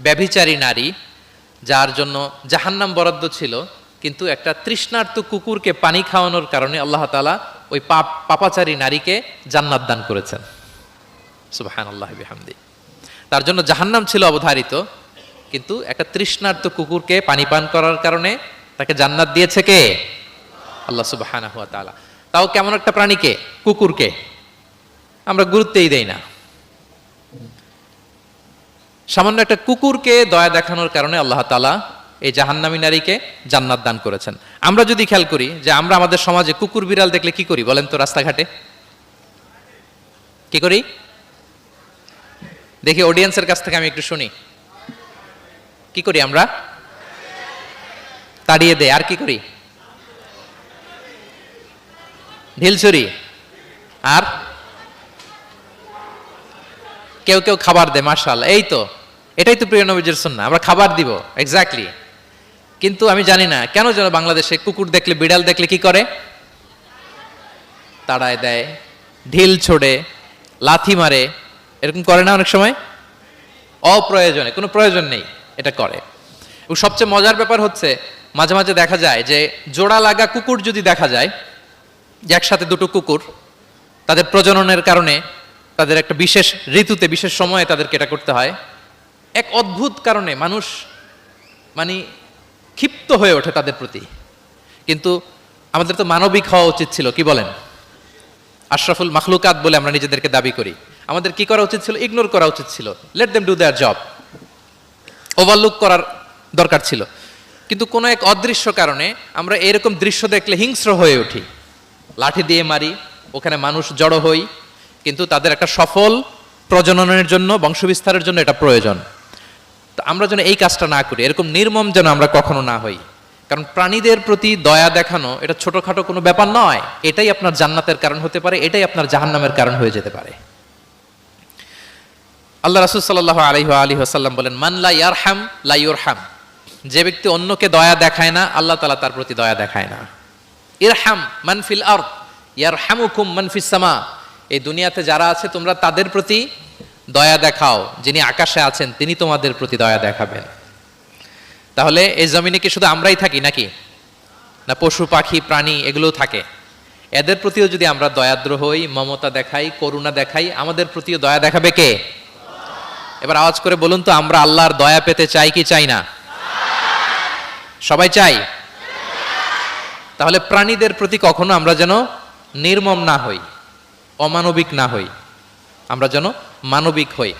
ব্যভিচারী নারী, যার জন্য জাহান্নাম বরাদ্দ ছিল, কিন্তু একটা তৃষ্ণার্ত কুকুরকে পানি খাওয়ানোর কারণে আল্লাহ তাআলা ওই পাপাচারী নারীকে জান্নাত দান করেছেন। সুবহানাল্লাহ বিহামদি। তার জন্য জাহান্নাম ছিল অবধারিত, কিন্তু একটা তৃষ্ণার্ত কুকুরকে পানি পান করার কারণে তাকে জান্নাত দিয়েছে কে? আল্লাহ সুবহানাহু ওয়া তাআলা। তাও কেমন একটা প্রাণীকে? কুকুরকে। আমরা গুরুত্বই দেই না। সামান্য একটা কুকুরকে দয়া দেখানোর কারণে আল্লাহ তাআলা এই জাহান্নামী নারীকে জান্নাত দান করেছেন। আমরা যদি খেয়াল করি যে আমরা আমাদের সমাজে কুকুর বিড়াল দেখলে কি করি বলেন তো? রাস্তাঘাটে কি করি? দেখি অডিয়েন্সের কাছ থেকে আমি একটু শুনি। কি করি আমরা? তাড়িয়ে দেয়। আর কি করি? ঢিল ছুরি। আর কেউ কেউ খাবার দেয়। মাশাআল্লাহ, এই তো, এটাই তো প্রিয় নবীজির সুন্নাহ, আমরা খাবার দিব। এক্স্যাক্টলি। কিন্তু আমি জানি না কেন যেন বাংলাদেশে কুকুর দেখলে, বিড়াল দেখলে কি করে? তাড়ায় দেয়, ঢিল ছোড়ে, লাথি মারে। এরকম করে না অনেক সময়? অপ্রয়োজনে, কোনো প্রয়োজন নেই এটা করে। এবং সবচেয়ে মজার ব্যাপার হচ্ছে মাঝে মাঝে দেখা যায় যে জোড়া লাগা কুকুর যদি দেখা যায়, যে একসাথে দুটো কুকুর, তাদের প্রজননের কারণে তাদের একটা বিশেষ ঋতুতে, বিশেষ সময়ে তাদেরকে এটা করতে হয়। এক অদ্ভুত কারণে মানুষ মানে ক্ষিপ্ত হয়ে ওঠে তাদের প্রতি। কিন্তু আমাদের তো মানবিক হওয়া উচিত ছিল, কি বলেন? আশরাফুল মাখলুকাত বলে আমরা নিজেদেরকে দাবি করি। আমাদের কি করা উচিত ছিল? ইগনোর করা উচিত ছিল। Let them do there job. Overlook করার দরকার ছিল। কিন্তু কোনো এক অদৃশ্য কারণে আমরা এরকম দৃশ্য দেখলে হিংস্র হয়ে উঠি, লাঠি দিয়ে মারি, ওখানে মানুষ জড়ো হই। কিন্তু তাদের একটা সফল প্রজননের জন্য, বংশবিস্তারের জন্য এটা প্রয়োজন। তো আমরা যেন এই কাজটা না করি, এরকম নির্মম যেন আমরা কখনো না হই। কারণ প্রাণীদের প্রতি দয়া দেখানো এটা ছোটখাটো কোনো ব্যাপার নয়। এটাই আপনার জান্নাতের কারণ হতে পারে, এটাই আপনার জাহান্নামের কারণ হয়ে যেতে পারে। আল্লাহ রাসূল সাল্লাল্লাহু আলাইহি ওয়াসাল্লাম বলেন, মান লা ইয়ারহাম লা ইউরহাম। যে ব্যক্তি অন্যকে দয়া দেখায় না, আল্লাহ তাআলা তার প্রতি দয়া দেখায় না। ইরহাম মান ফিল আরদ ইয়ারহামুকুম মান ফিস সামা। এই দুনিয়াতে যারা আছে তোমরা তাদের প্রতি দয়া দেখাও, যিনি আকাশে আছেন তিনি তোমাদের প্রতি দয়া দেখাবেন। তাহলে এই জমিনে কি শুধু আমরাই থাকি নাকি? না পশু পাখি প্রাণী এগুলোও থাকে? এদের প্রতিও যদি আমরা দয়াদ্র হই, মমতা দেখাই, করুণা দেখাই, আমাদের প্রতিও দয়া দেখাবে কে? এবার আওয়াজ করে বলুন তো, আমরা আল্লাহর দয়া পেতে চাই কি চাই না? সবাই চাই। তাহলে প্রাণীদের প্রতি কখনো আমরা যেন নির্মম না হই, অমানবিক না হই, আমরা যেন মানবিক হই।